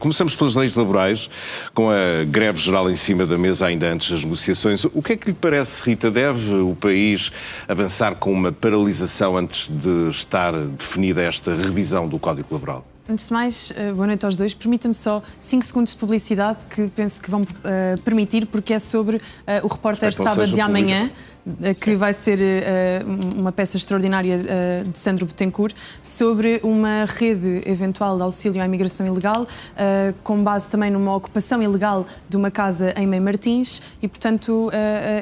Começamos pelas leis laborais, com a greve geral em cima da mesa ainda antes das negociações. O que é que lhe parece, Rita? Deve o país avançar com uma paralisação antes de estar definida esta revisão do Código Laboral? Antes de mais, boa noite aos dois. Permita-me só 5 segundos de publicidade que penso que vão permitir, porque é sobre o Repórter Sábado de amanhã, que vai ser uma peça extraordinária de Sandro Betancourt, sobre uma rede eventual de auxílio à imigração ilegal, com base também numa ocupação ilegal de uma casa em Mem Martins e, portanto,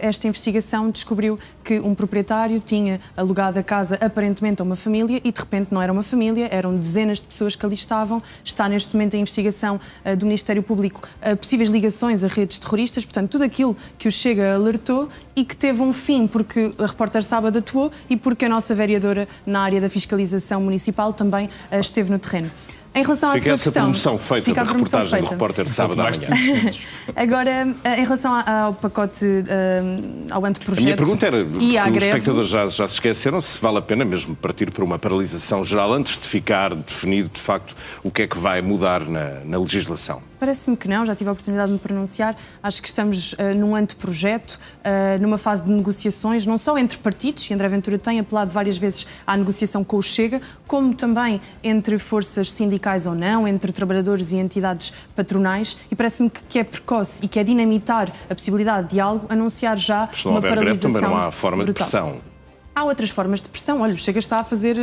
esta investigação descobriu que um proprietário tinha alugado a casa aparentemente a uma família e, de repente, não era uma família, eram dezenas de pessoas que ali estavam. Está neste momento a investigação do Ministério Público a possíveis ligações a redes terroristas, portanto, tudo aquilo que o Chega alertou e que teve um fim porque a Repórter Sábado atuou e porque a nossa vereadora na área da fiscalização municipal também esteve no terreno. Em relação à sua questão... Fica essa promoção feita da reportagem do Repórter Sábado amanhã. Agora, em relação ao pacote, ao anteprojeto... A minha pergunta era, e à os greve... espectadores já se esqueceram, se vale a pena mesmo partir por uma paralisação geral antes de ficar definido, de facto, o que é que vai mudar na legislação. Parece-me que não, já tive a oportunidade de me pronunciar. Acho que estamos num anteprojeto, numa fase de negociações, não só entre partidos, e André Ventura tem apelado várias vezes à negociação com o Chega, como também entre forças sindicais ou não, entre trabalhadores e entidades patronais, e parece-me que é precoce e que é dinamitar a possibilidade de diálogo, anunciar já uma paralisação greve, também não há forma brutal. de pressão. Há outras formas de pressão. Olha, o Chega está a fazer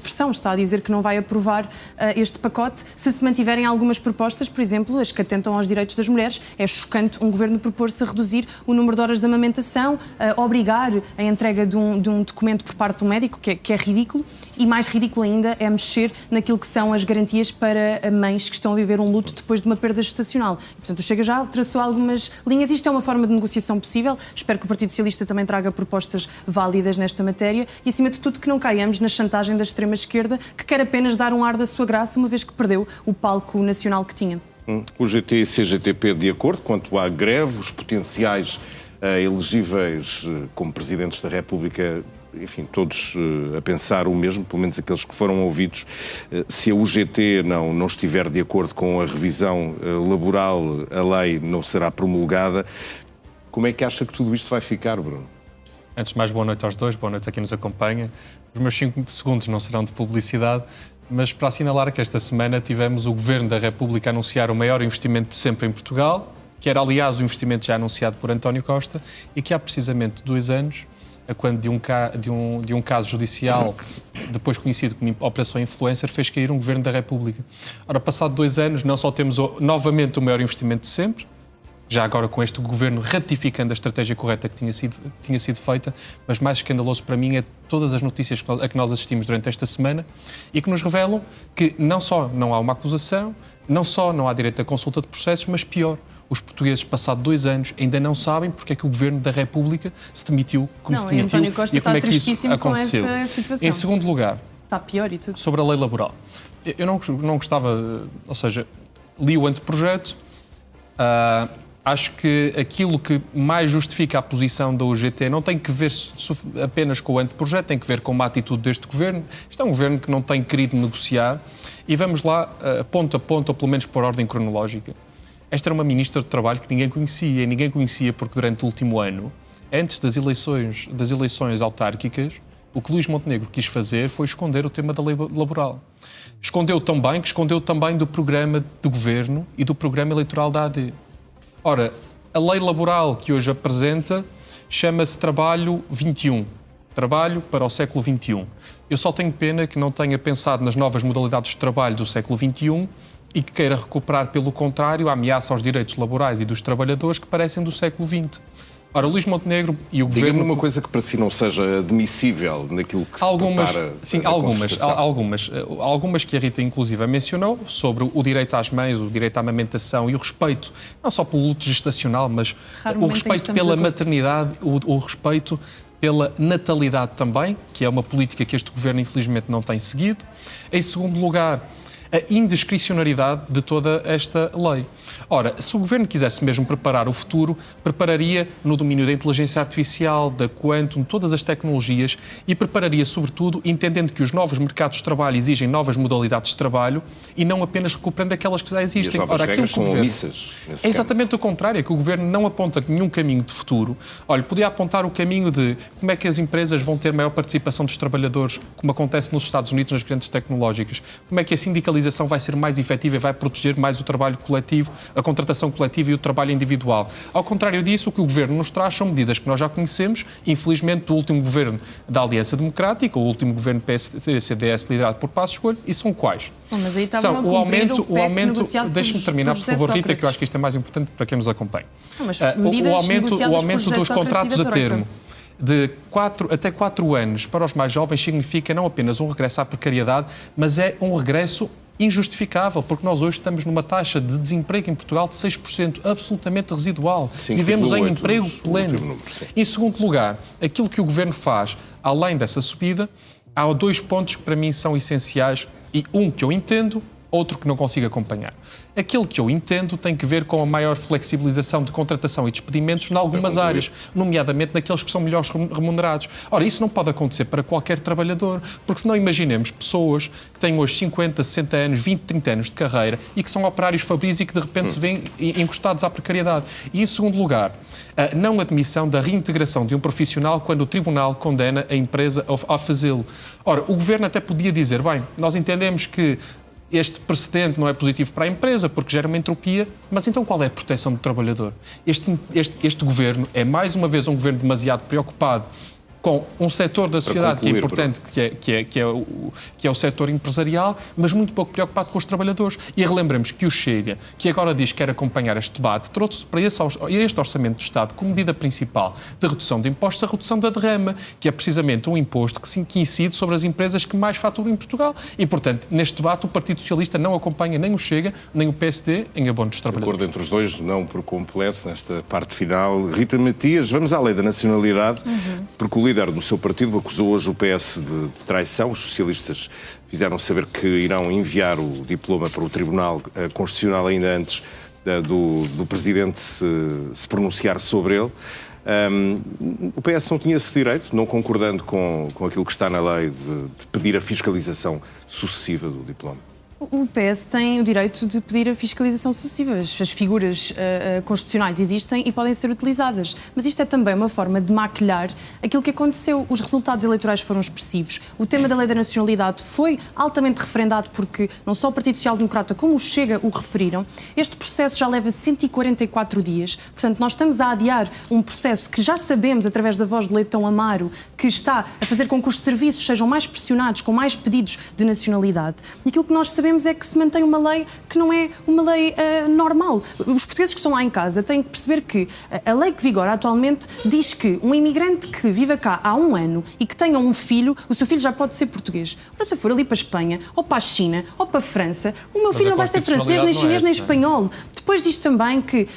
pressão, está a dizer que não vai aprovar este pacote se mantiverem algumas propostas, por exemplo, as que atentam aos direitos das mulheres. É chocante um governo propor-se a reduzir o número de horas de amamentação, obrigar a entrega de um documento por parte do médico, que é ridículo, e mais ridículo ainda é mexer naquilo que são as garantias para mães que estão a viver um luto depois de uma perda gestacional. E, portanto, o Chega já traçou algumas linhas. Isto é uma forma de negociação possível. Espero que o Partido Socialista também traga propostas válidas nesta matéria e, acima de tudo, que não caiamos na chantagem da extrema-esquerda, que quer apenas dar um ar da sua graça, uma vez que perdeu o palco nacional que tinha. O GT e a CGTP de acordo quanto à greve, os potenciais elegíveis como Presidentes da República, enfim, todos a pensar o mesmo, pelo menos aqueles que foram ouvidos. Se a UGT não estiver de acordo com a revisão laboral, a lei não será promulgada. Como é que acha que tudo isto vai ficar, Bruno? Antes de mais, boa noite aos dois, boa noite a quem nos acompanha. Os meus 5 segundos não serão de publicidade, mas para assinalar que esta semana tivemos o Governo da República a anunciar o maior investimento de sempre em Portugal, que era, aliás, o investimento já anunciado por António Costa, e que há precisamente 2 anos, a quando de um caso judicial, depois conhecido como Operação Influencer, fez cair um Governo da República. Ora, passado 2 anos, não só temos novamente o maior investimento de sempre, já agora com este governo ratificando a estratégia correta que tinha sido feita, mas mais escandaloso para mim é todas as notícias a que nós assistimos durante esta semana e que nos revelam que não só não há uma acusação, não só não há direito à consulta de processos, mas pior, os portugueses, passado 2 anos, ainda não sabem porque é que o Governo da República se demitiu como se demitiu e como é que isso aconteceu. Em segundo lugar, está pior e tudo. Sobre a lei laboral. Eu não gostava, ou seja, li o anteprojeto. Acho que aquilo que mais justifica a posição da UGT não tem que ver apenas com o anteprojeto, tem que ver com uma atitude deste governo. Isto é um governo que não tem querido negociar. E vamos lá, ponto a ponto, ou pelo menos por ordem cronológica. Esta era uma ministra do Trabalho que ninguém conhecia. E ninguém conhecia porque durante o último ano, antes das eleições autárquicas, o que Luís Montenegro quis fazer foi esconder o tema da lei laboral. Escondeu tão bem que escondeu também do programa de governo e do programa eleitoral da AD. Ora, a lei laboral que hoje apresenta chama-se Trabalho 21. Trabalho para o século XXI. Eu só tenho pena que não tenha pensado nas novas modalidades de trabalho do século XXI e que queira recuperar, pelo contrário, a ameaça aos direitos laborais e dos trabalhadores que parecem do século XX. Ora, Luís Montenegro e o governo... Diga-me uma coisa que para si não seja admissível naquilo que se prepara... Sim, algumas que a Rita inclusive mencionou, sobre o direito às mães, o direito à amamentação e o respeito, não só pelo luto gestacional, mas o respeito pela maternidade, o respeito pela natalidade também, que é uma política que este governo infelizmente não tem seguido. Em segundo lugar, a indiscricionariedade de toda esta lei. Ora, se o Governo quisesse mesmo preparar o futuro, prepararia no domínio da inteligência artificial, da quantum, todas as tecnologias e prepararia, sobretudo, entendendo que os novos mercados de trabalho exigem novas modalidades de trabalho e não apenas recuperando aquelas que já existem. E as novas regras são omissas. É exatamente o contrário, é que o Governo não aponta nenhum caminho de futuro. Olha, podia apontar o caminho de como é que as empresas vão ter maior participação dos trabalhadores, como acontece nos Estados Unidos, nas grandes tecnológicas. Como é que a sindicalização vai ser mais efetiva e vai proteger mais o trabalho coletivo, a contratação coletiva e o trabalho individual. Ao contrário disso, o que o Governo nos traz são medidas que nós já conhecemos, infelizmente, do último Governo da Aliança Democrática, o último Governo PSD-CDS liderado por Passos Coelho, e são quais? Mas aí são o aumento, deixe-me terminar, por favor, Rita, que eu acho que isto é mais importante para quem nos acompanha. O aumento dos contratos a termo de até 4 anos para os mais jovens significa não apenas um regresso à precariedade, mas é um regresso injustificável, porque nós hoje estamos numa taxa de desemprego em Portugal de 6%, absolutamente residual. Vivemos em emprego pleno. Em segundo lugar, aquilo que o Governo faz, além dessa subida, há 2 pontos que para mim são essenciais e um que eu entendo, outro que não consigo acompanhar. Aquele que eu entendo tem que ver com a maior flexibilização de contratação e despedimentos em algumas áreas, nomeadamente naqueles que são melhores remunerados. Ora, isso não pode acontecer para qualquer trabalhador, porque se não imaginemos pessoas que têm hoje 50, 60 anos, 20, 30 anos de carreira e que são operários fabris e que de repente se veem encostados à precariedade. E em segundo lugar, a não admissão da reintegração de um profissional quando o Tribunal condena a empresa a fazê-lo. Ora, o Governo até podia dizer, bem, nós entendemos que este precedente não é positivo para a empresa porque gera uma entropia, mas então qual é a proteção do trabalhador? Este Governo é mais uma vez um Governo demasiado preocupado com um setor da sociedade que é importante, que é o setor empresarial, mas muito pouco preocupado com os trabalhadores. E relembremos que o Chega, que agora diz que quer acompanhar este debate, trouxe para este Orçamento do Estado como medida principal de redução de impostos a redução da derrama, que é precisamente um imposto que incide sobre as empresas que mais faturam em Portugal. E, portanto, neste debate o Partido Socialista não acompanha nem o Chega, nem o PSD em abono dos trabalhadores. Acordo entre os dois, não por completo, nesta parte final. Rita Matias, vamos à lei da nacionalidade, porque o líder do seu partido acusou hoje o PS de traição. Os socialistas fizeram saber que irão enviar o diploma para o Tribunal Constitucional ainda antes do Presidente se pronunciar sobre ele. O PS não tinha esse direito, não concordando com aquilo que está na lei de pedir a fiscalização sucessiva do diploma. O PS tem o direito de pedir a fiscalização sucessiva. As figuras constitucionais existem e podem ser utilizadas. Mas isto é também uma forma de maquilhar aquilo que aconteceu. Os resultados eleitorais foram expressivos. O tema da lei da nacionalidade foi altamente referendado porque não só o Partido Social Democrata como o Chega o referiram. Este processo já leva 144 dias. Portanto, nós estamos a adiar um processo que já sabemos, através da voz de Leitão Amaro, que está a fazer com que os serviços sejam mais pressionados, com mais pedidos de nacionalidade. E aquilo que nós sabemos é que se mantém uma lei que não é uma lei normal. Os portugueses que estão lá em casa têm que perceber que a lei que vigora atualmente diz que um imigrante que viva cá há 1 ano e que tenha um filho, o seu filho já pode ser português. Ora, se for ali para a Espanha, ou para a China, ou para a França, o meu filho não vai ser francês, nem chinês, nem espanhol. Depois diz também que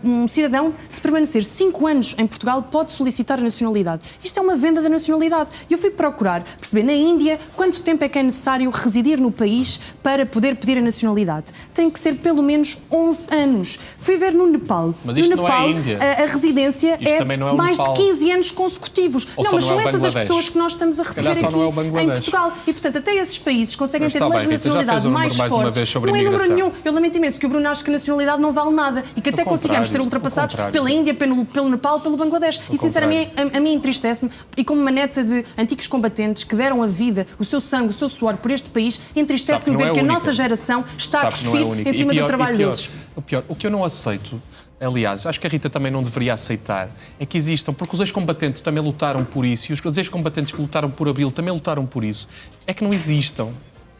um cidadão, se permanecer 5 anos em Portugal, pode solicitar a nacionalidade. Isto é uma venda da nacionalidade. E eu fui procurar perceber na Índia quanto tempo é que é necessário residir no país para poder pedir a nacionalidade. Tem que ser pelo menos 11 anos. Fui ver no Nepal. Mas isto no Nepal, não é a Índia. A residência é mais de 15 anos consecutivos. Ou mas são essas as pessoas que nós estamos a receber aqui em Portugal. E, portanto, até esses países conseguem ter leis de nacionalidade mais fortes. Não é número nenhum. Eu lamento imenso que o Bruno acha que a nacionalidade não vale nada e que até consigamos ter ultrapassados pela Índia, pelo Nepal, pelo Bangladesh. E, sinceramente, a mim entristece-me. E como uma neta de antigos combatentes que deram a vida, o seu sangue, o seu suor por este país, entristece-me ver que a nossa geração está a cuspir em cima do trabalho deles. O que eu não aceito, aliás, acho que a Rita também não deveria aceitar, é que existam, porque os ex-combatentes também lutaram por isso, e os ex-combatentes que lutaram por Abril também lutaram por isso, é que não existam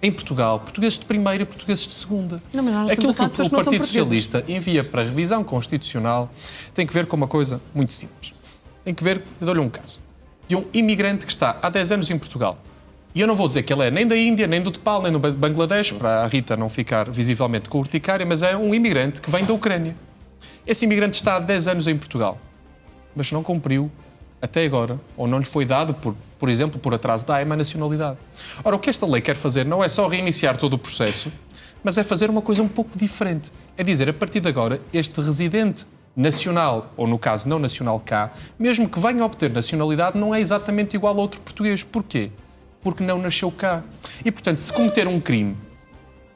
em Portugal portugueses de primeira e portugueses de segunda. Não, mas nós aquilo que o que Partido Socialista envia para a revisão constitucional tem que ver com uma coisa muito simples. Tem que ver, eu dou-lhe um caso, de um imigrante que está há 10 anos em Portugal. E eu não vou dizer que ele é nem da Índia, nem do Nepal, nem do Bangladesh, para a Rita não ficar visivelmente com urticária, mas é um imigrante que vem da Ucrânia. Esse imigrante está há 10 anos em Portugal, mas não cumpriu, até agora, ou não lhe foi dado por por exemplo, por atraso da AIMA, a nacionalidade. Ora, o que esta lei quer fazer não é só reiniciar todo o processo, mas é fazer uma coisa um pouco diferente. É dizer, a partir de agora, este residente nacional, ou no caso não nacional cá, mesmo que venha a obter nacionalidade, não é exatamente igual a outro português. Porquê? Porque não nasceu cá. E, portanto, se cometer um crime,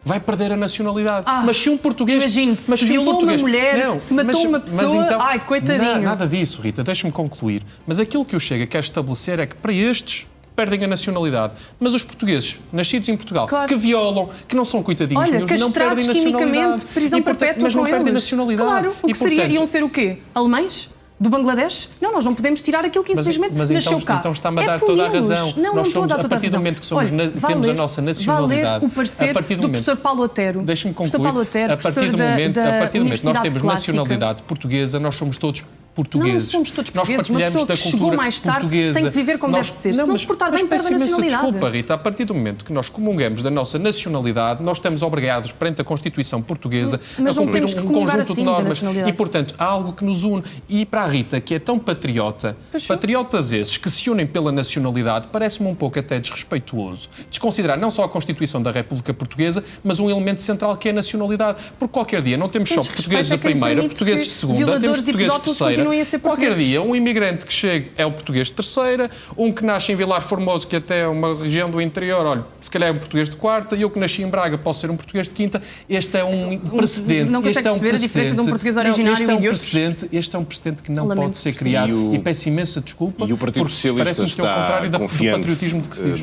vai perder a nacionalidade. Mas se um português... Imagine, se violou uma mulher, se matou uma pessoa... então, ai, coitadinho. Nada disso, Rita, deixa-me concluir. Mas aquilo que o Chega quer estabelecer é que para estes perdem a nacionalidade. Mas os portugueses, nascidos em Portugal, que violam, que não são coitadinhos, olha, não perdem nacionalidade. quimicamente, prisão perpétua mas não com perdem eles. nacionalidade. Claro, o que seria, portanto, iam ser o quê? Alemães? Do Bangladesh? Não, nós não podemos tirar aquilo que infelizmente nasceu cá. Então está-me a dar toda a razão. Não estou a dar toda a razão. A partir do momento que somos, temos a nossa nacionalidade... Vá ler o parecer do professor Paulo Otero. Deixe-me concluir. A partir do momento que nós temos nacionalidade portuguesa, nós somos todos portugueses. Não somos todos portugueses. Nós partilhamos uma pessoa que chegou mais tarde portuguesa. tem que viver como deve ser. Se não se portar bem, perde a nacionalidade. Desculpa, Rita, a partir do momento que nós comungamos da nossa nacionalidade, nós estamos obrigados, perante a Constituição portuguesa, a cumprir um conjunto de normas. E, portanto, há algo que nos une. E para a Rita, que é tão patriota, patriotas esses que se unem pela nacionalidade, parece-me um pouco até desrespeituoso desconsiderar não só a Constituição da República Portuguesa, mas um elemento central que é a nacionalidade. Porque qualquer dia não temos só portugueses de primeira, portugueses de segunda, temos portugueses de terceira. Qualquer dia, um imigrante que chegue é o português de terceira, um que nasce em Vilar Formoso, que até é uma região do interior, olha, se calhar é um português de quarta, e eu que nasci em Braga posso ser um português de quinta. Este é um precedente. Não consegue perceber a diferença de um português originário e de outros? Este é um precedente que não pode ser criado. E peço imensa desculpa, e o Partido Socialista parece-me que é o contrário do patriotismo de que se diz.